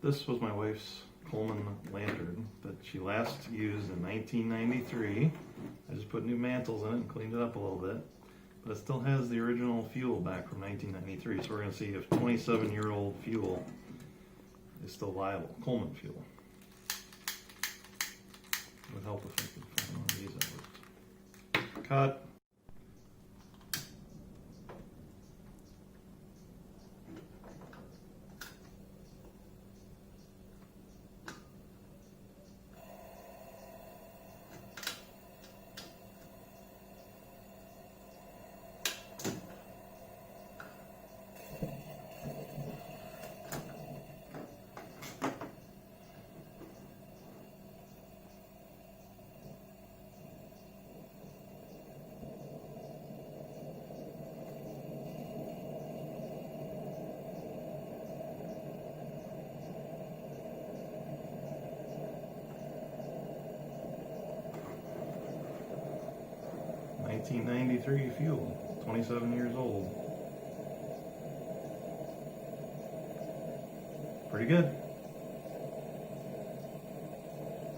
This was my wife's Coleman lantern that she last used in 1993. I just put new mantles in it and cleaned it up a little bit. But it still has the original fuel back from 1993. So we're going to see if 27-year-old fuel is still viable. Coleman fuel. It would help if I could find one of these that worked. Cut. $1993 fuel, 27 years old. Pretty good.